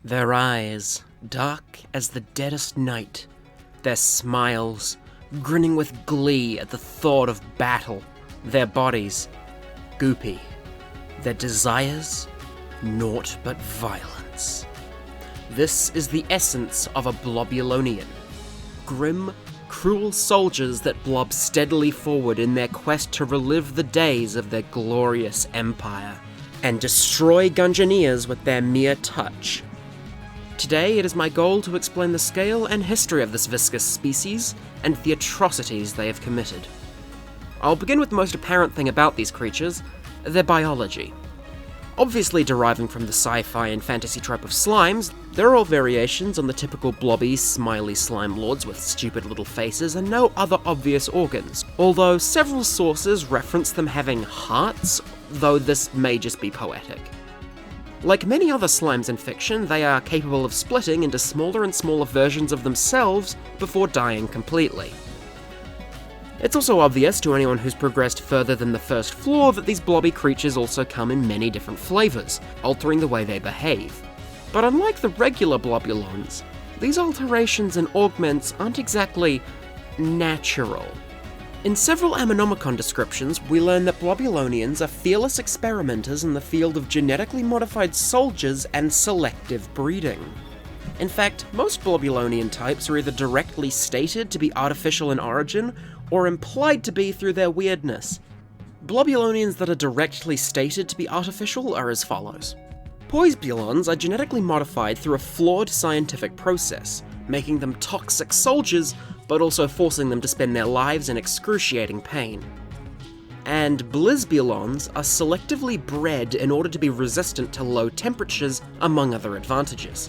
Their eyes, dark as the deadest night, their smiles, grinning with glee at the thought of battle, their bodies, goopy, their desires, naught but violence. This is the essence of a Blobulonian. Grim, cruel soldiers that blob steadily forward in their quest to relive the days of their glorious empire, and destroy Gungeoneers with their mere touch. Today it is my goal to explain the scale and history of this viscous species, and the atrocities they have committed. I'll begin with the most apparent thing about these creatures, their biology. Obviously deriving from the sci-fi and fantasy trope of slimes, they're all variations on the typical blobby, smiley slime lords with stupid little faces and no other obvious organs, although several sources reference them having hearts, though this may just be poetic. Like many other slimes in fiction, they are capable of splitting into smaller and smaller versions of themselves before dying completely. It's also obvious to anyone who's progressed further than the first floor that these blobby creatures also come in many different flavors, altering the way they behave. But unlike the regular blobulons, these alterations and augments aren't exactly natural. In several Aminomicon descriptions, we learn that Blobulonians are fearless experimenters in the field of genetically modified soldiers and selective breeding. In fact, most Blobulonian types are either directly stated to be artificial in origin, or implied to be through their weirdness. Blobulonians that are directly stated to be artificial are as follows. Poisbulons are genetically modified through a flawed scientific process, making them toxic soldiers, but also forcing them to spend their lives in excruciating pain. And Blizbulons are selectively bred in order to be resistant to low temperatures, among other advantages.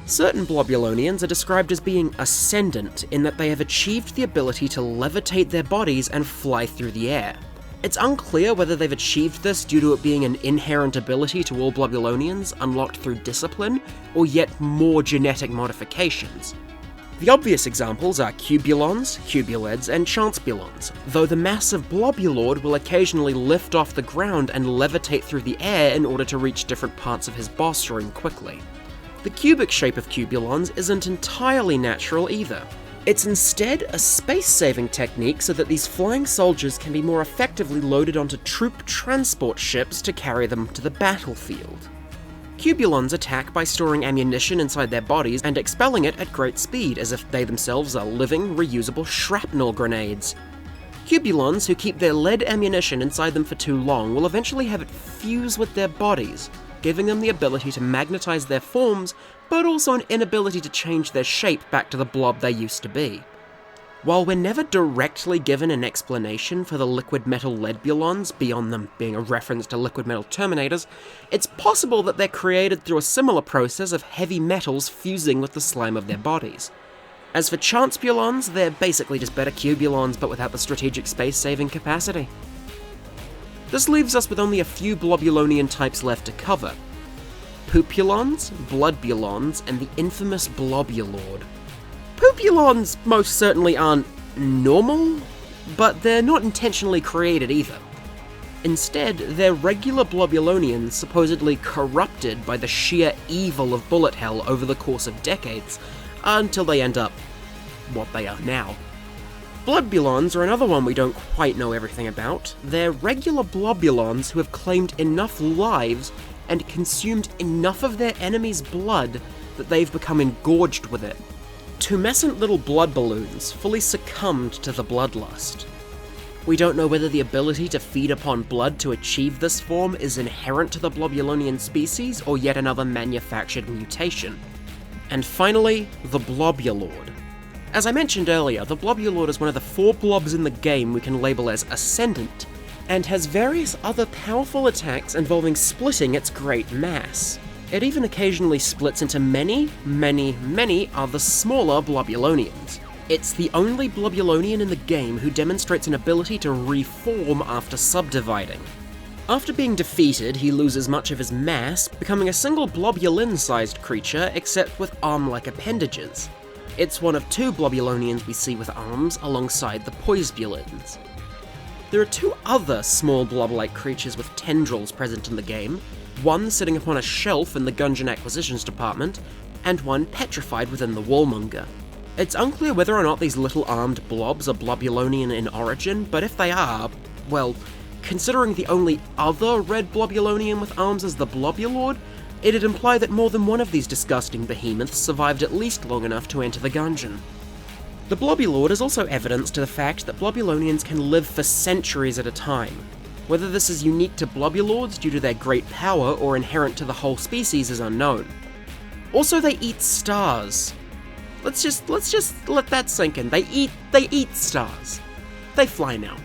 Certain Blobulonians are described as being ascendant in that they have achieved the ability to levitate their bodies and fly through the air. It's unclear whether they've achieved this due to it being an inherent ability to all Blobulonians unlocked through discipline, or yet more genetic modifications. The obvious examples are Cubulons, Cubuleds, and Chancebulons, though the massive Blobulord will occasionally lift off the ground and levitate through the air in order to reach different parts of his boss room quickly. The cubic shape of Cubulons isn't entirely natural either. It's instead a space-saving technique so that these flying soldiers can be more effectively loaded onto troop transport ships to carry them to the battlefield. Cubulons attack by storing ammunition inside their bodies and expelling it at great speed, as if they themselves are living, reusable shrapnel grenades. Cubulons who keep their lead ammunition inside them for too long will eventually have it fuse with their bodies, giving them the ability to magnetize their forms, but also an inability to change their shape back to the blob they used to be. While we're never directly given an explanation for the liquid metal leadbulons beyond them being a reference to liquid metal terminators, it's possible that they're created through a similar process of heavy metals fusing with the slime of their bodies. As for Chancebulons, they're basically just better Cubulons but without the strategic space-saving capacity. This leaves us with only a few Blobulonian types left to cover. Pupulons, Bloodbulons, and the infamous Blobulord. Pupulons most certainly aren't normal, but they're not intentionally created either. Instead, they're regular Blobulonians supposedly corrupted by the sheer evil of bullet hell over the course of decades, until they end up what they are now. Bloodbulons are another one we don't quite know everything about. They're regular Blobulons who have claimed enough lives and consumed enough of their enemy's blood that they've become engorged with it. Tumescent little blood balloons fully succumbed to the bloodlust. We don't know whether the ability to feed upon blood to achieve this form is inherent to the Blobulonian species or yet another manufactured mutation. And finally, the Blobulord. As I mentioned earlier, the Blobulord is one of the 4 blobs in the game we can label as ascendant, and has various other powerful attacks involving splitting its great mass. It even occasionally splits into many other smaller Blobulonians. It's the only Blobulonian in the game who demonstrates an ability to reform after subdividing. After being defeated, he loses much of his mass, becoming a single Blobulin-sized creature except with arm-like appendages. It's one of 2 Blobulonians we see with arms alongside the Poisbulins. There are two other small blob-like creatures with tendrils present in the game, one sitting upon a shelf in the Gungeon Acquisitions department, and one petrified within the Wallmonger. It's unclear whether or not these little armed blobs are Blobulonian in origin, but if they are, well, considering the only other red Blobulonian with arms is the Blobulord, it'd imply that more than one of these disgusting behemoths survived at least long enough to enter the Gungeon. The Blobulord is also evidence to the fact that Blobulonians can live for centuries at a time. Whether this is unique to Blobulords due to their great power or inherent to the whole species is unknown. Also, they eat stars. Let's just let that sink in. They eat stars. They fly now.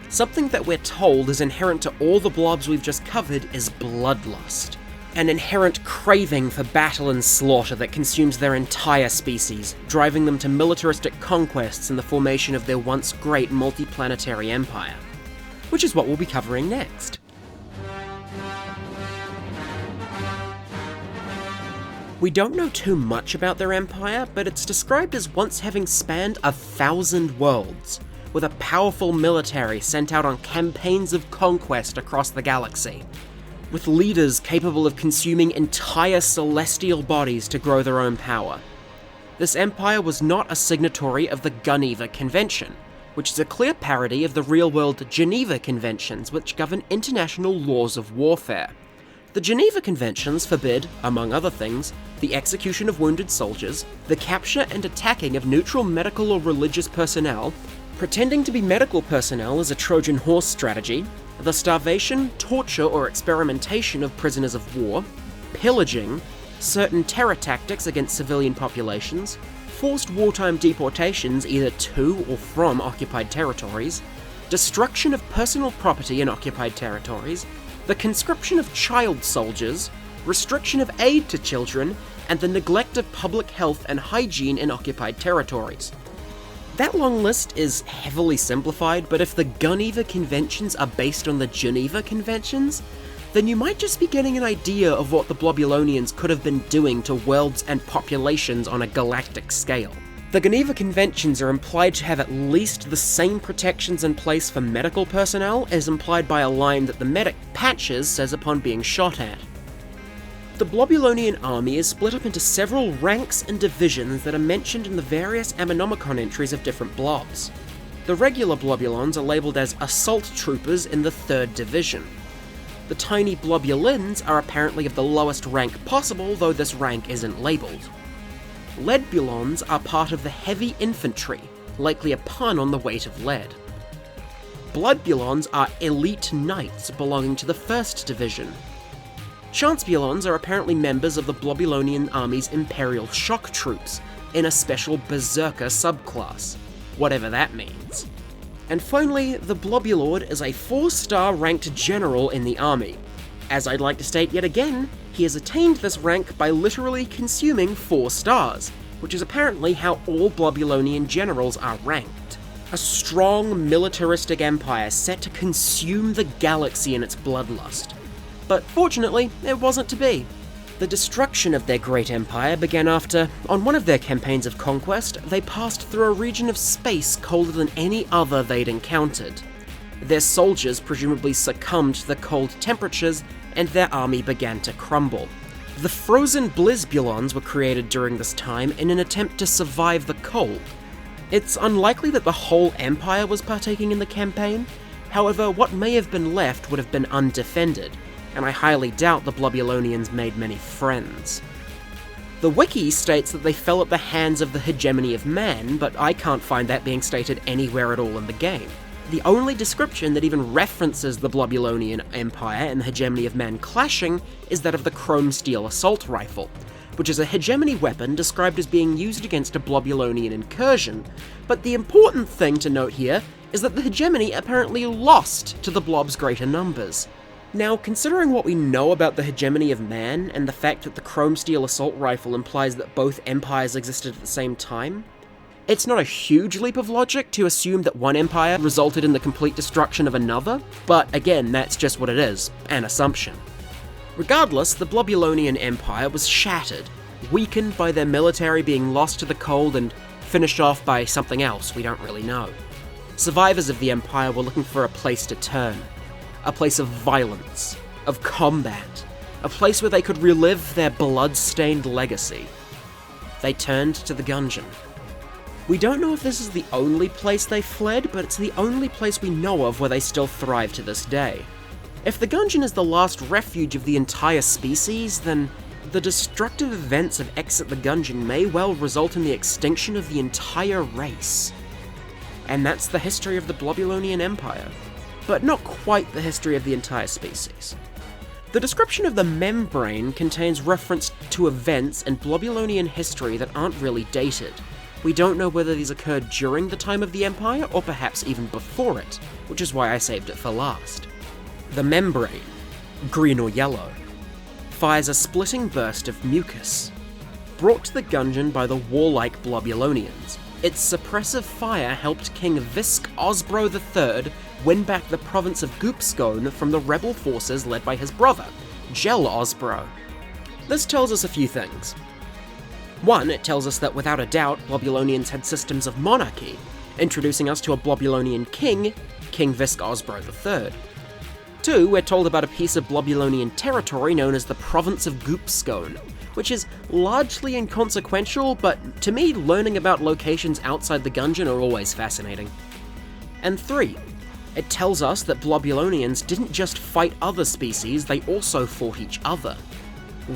Something that we're told is inherent to all the blobs we've just covered is bloodlust. An inherent craving for battle and slaughter that consumes their entire species, driving them to militaristic conquests and the formation of their once great multi-planetary empire. Which is what we'll be covering next. We don't know too much about their empire, but it's described as once having spanned 1,000 worlds, with a powerful military sent out on campaigns of conquest across the galaxy, with leaders capable of consuming entire celestial bodies to grow their own power. This empire was not a signatory of the Geneva Convention, which is a clear parody of the real-world Geneva Conventions which govern international laws of warfare. The Geneva Conventions forbid, among other things, the execution of wounded soldiers, the capture and attacking of neutral medical or religious personnel, pretending to be medical personnel as a Trojan horse strategy, the starvation, torture, or experimentation of prisoners of war, pillaging, certain terror tactics against civilian populations, forced wartime deportations either to or from occupied territories, destruction of personal property in occupied territories, the conscription of child soldiers, restriction of aid to children, and the neglect of public health and hygiene in occupied territories. That long list is heavily simplified, but if the Geneva Conventions are based on the Geneva Conventions, then you might just be getting an idea of what the Blobulonians could have been doing to worlds and populations on a galactic scale. The Geneva Conventions are implied to have at least the same protections in place for medical personnel as implied by a line that the medic Patches says upon being shot at. The Blobulonian army is split up into several ranks and divisions that are mentioned in the various Ammonomicon entries of different blobs. The regular Blobulons are labelled as assault troopers in the 3rd division. The tiny Blobulins are apparently of the lowest rank possible, though this rank isn't labelled. Leadbulons are part of the heavy infantry, likely a pun on the weight of lead. Bloodbulons are elite knights belonging to the 1st division. Chancebulons are apparently members of the Blobulonian army's Imperial Shock Troops, in a special Berserker subclass, whatever that means. And finally, the Blobulord is a 4-star ranked general in the army. As I'd like to state yet again, he has attained this rank by literally consuming 4 stars, which is apparently how all Blobulonian generals are ranked. A strong, militaristic empire set to consume the galaxy in its bloodlust. But fortunately, it wasn't to be. The destruction of their great empire began after, on one of their campaigns of conquest, they passed through a region of space colder than any other they'd encountered. Their soldiers presumably succumbed to the cold temperatures, and their army began to crumble. The frozen Blizbulons were created during this time in an attempt to survive the cold. It's unlikely that the whole empire was partaking in the campaign, however, what may have been left would have been undefended, and I highly doubt the Blobulonians made many friends. The wiki states that they fell at the hands of the hegemony of man, but I can't find that being stated anywhere at all in the game. The only description that even references the Blobulonian Empire and the hegemony of man clashing is that of the chrome steel assault rifle, which is a hegemony weapon described as being used against a Blobulonian incursion, but the important thing to note here is that the hegemony apparently lost to the blob's greater numbers. Now, considering what we know about the hegemony of man, and the fact that the chrome steel assault rifle implies that both empires existed at the same time, it's not a huge leap of logic to assume that one empire resulted in the complete destruction of another, but again, that's just what it is, an assumption. Regardless, the Blobulonian Empire was shattered, weakened by their military being lost to the cold and finished off by something else we don't really know. survivors of the Empire were looking for a place to turn. A place of violence, of combat, a place where they could relive their blood-stained legacy. They turned to the Gungeon. We don't know if this is the only place they fled, but it's the only place we know of where they still thrive to this day. If the Gungeon is the last refuge of the entire species, then the destructive events of Exit the Gungeon may well result in the extinction of the entire race. And that's the history of the Blobulonian Empire, but not quite the history of the entire species. The description of the membrane contains reference to events in Blobulonian history that aren't really dated. We don't know whether these occurred during the time of the Empire, or perhaps even before it, which is why I saved it for last. The membrane, green or yellow, fires a splitting burst of mucus. Brought to the Gungeon by the warlike Blobulonians, its suppressive fire helped King Visk Osbro III win back the province of Goopskone from the rebel forces led by his brother, Gel Osbro. This tells us a few things. One, it tells us that without a doubt, Blobulonians had systems of monarchy, introducing us to a Blobulonian king, King Visk Osbro III. Two, we're told about a piece of Blobulonian territory known as the Province of Goopskone, which is largely inconsequential, but to me, learning about locations outside the Gungeon are always fascinating. And three, it tells us that Blobulonians didn't just fight other species, they also fought each other.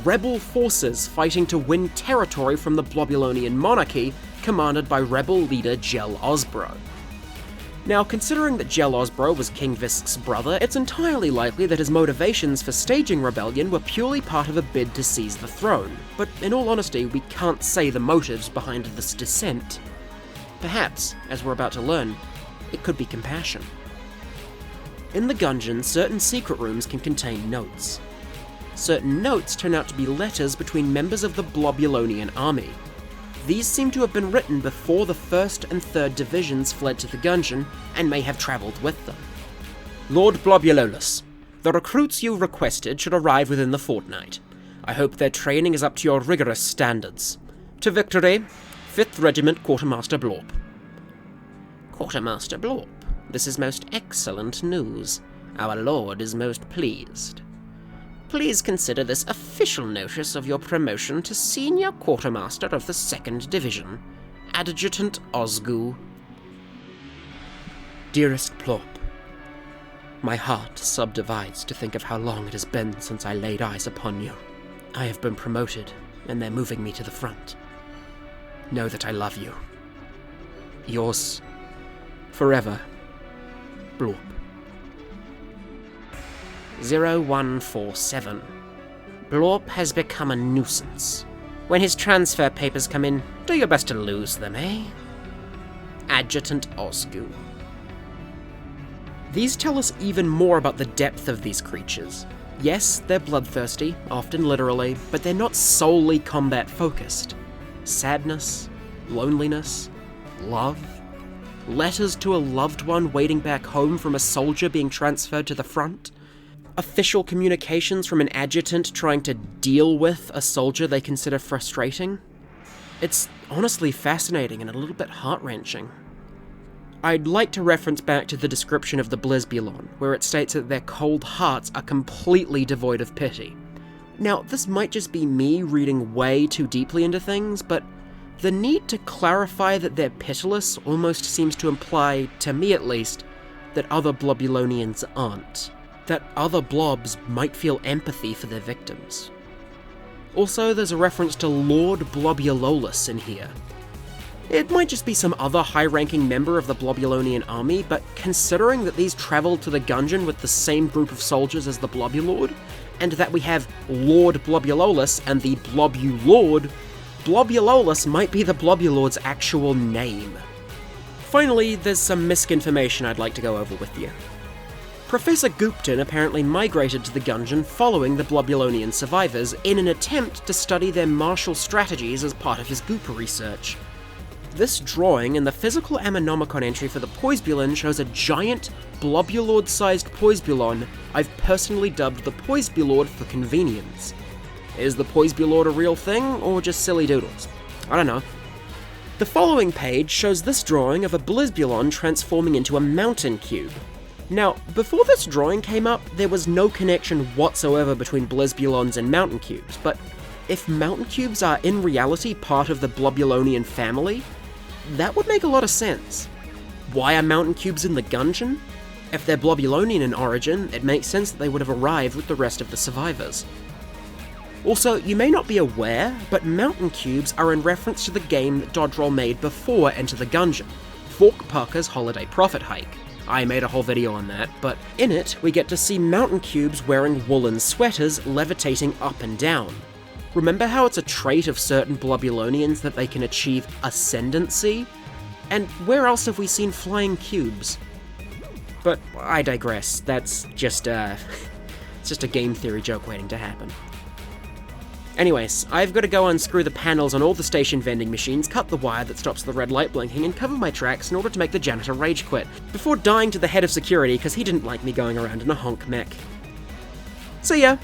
Rebel forces fighting to win territory from the Blobulonian monarchy, commanded by rebel leader Gel Osbro. Now, considering that Gel Osbro was King Visk's brother, it's entirely likely that his motivations for staging rebellion were purely part of a bid to seize the throne, but in all honesty, we can't say the motives behind this descent. Perhaps, as we're about to learn, it could be compassion. In the Gungeon, certain secret rooms can contain notes. Certain notes turn out to be letters between members of the Blobulonian army. These seem to have been written before the 1st and 3rd Divisions fled to the Gungeon, and may have travelled with them. Lord Blobulolus, the recruits you requested should arrive within the fortnight. I hope their training is up to your rigorous standards. To victory, 5th Regiment Quartermaster Blorp. Quartermaster Blorp, this is most excellent news. Our lord is most pleased. Please consider this official notice of your promotion to Senior Quartermaster of the 2nd Division, Adjutant Osgu. Dearest Plorp, my heart subdivides to think of how long it has been since I laid eyes upon you. I have been promoted, and they're moving me to the front. Know that I love you. Yours, forever, Blorp. 0147. Blorp has become a nuisance. When his transfer papers come in, do your best to lose them, eh? Adjutant Osgu. These tell us even more about the depth of these creatures. Yes, they're bloodthirsty, often literally, but they're not solely combat-focused. Sadness, loneliness, love, letters to a loved one waiting back home from a soldier being transferred to the front, official communications from an adjutant trying to deal with a soldier they consider frustrating. It's honestly fascinating and a little bit heart-wrenching. I'd like to reference back to the description of the Blobulon, where it states that their cold hearts are completely devoid of pity. Now, this might just be me reading way too deeply into things, but the need to clarify that they're pitiless almost seems to imply, to me at least, that other Blobulonians aren't. That other blobs might feel empathy for their victims. Also, there's a reference to Lord Blobulolus in here. It might just be some other high-ranking member of the Blobulonian army, but considering that these traveled to the Gungeon with the same group of soldiers as the Blobulord, and that we have Lord Blobulolus and the Blobulord, Blobulolus might be the Blobulord's actual name. Finally, there's some misinformation I'd like to go over with you. Professor Gupton apparently migrated to the Gungeon following the Blobulonian survivors in an attempt to study their martial strategies as part of his Gooper research. This drawing and the physical Ammonomicon entry for the Poisbulon shows a giant, Blobulord-sized Poisbulon I've personally dubbed the Poisbulord for convenience. Is the Poisbulord a real thing, or just silly doodles? I don't know. The following page shows this drawing of a Blobulon transforming into a mountain cube. Now, before this drawing came up, there was no connection whatsoever between Blobulons and mountain cubes, but if mountain cubes are in reality part of the Blobulonian family, that would make a lot of sense. Why are mountain cubes in the Gungeon? If they're Blobulonian in origin, it makes sense that they would have arrived with the rest of the survivors. Also, you may not be aware, but mountain cubes are in reference to the game that Dodgerel made before Enter the Gungeon, Fork Parker's Holiday Profit Hike. I made a whole video on that, but in it, we get to see mountain cubes wearing woolen sweaters levitating up and down. Remember how it's a trait of certain Blobulonians that they can achieve ascendancy? And where else have we seen flying cubes? But I digress, that's just it's just a game theory joke waiting to happen. Anyways, I've got to go unscrew the panels on all the station vending machines, cut the wire that stops the red light blinking, and cover my tracks in order to make the janitor rage quit, before dying to the head of security because he didn't like me going around in a honk mech. See ya!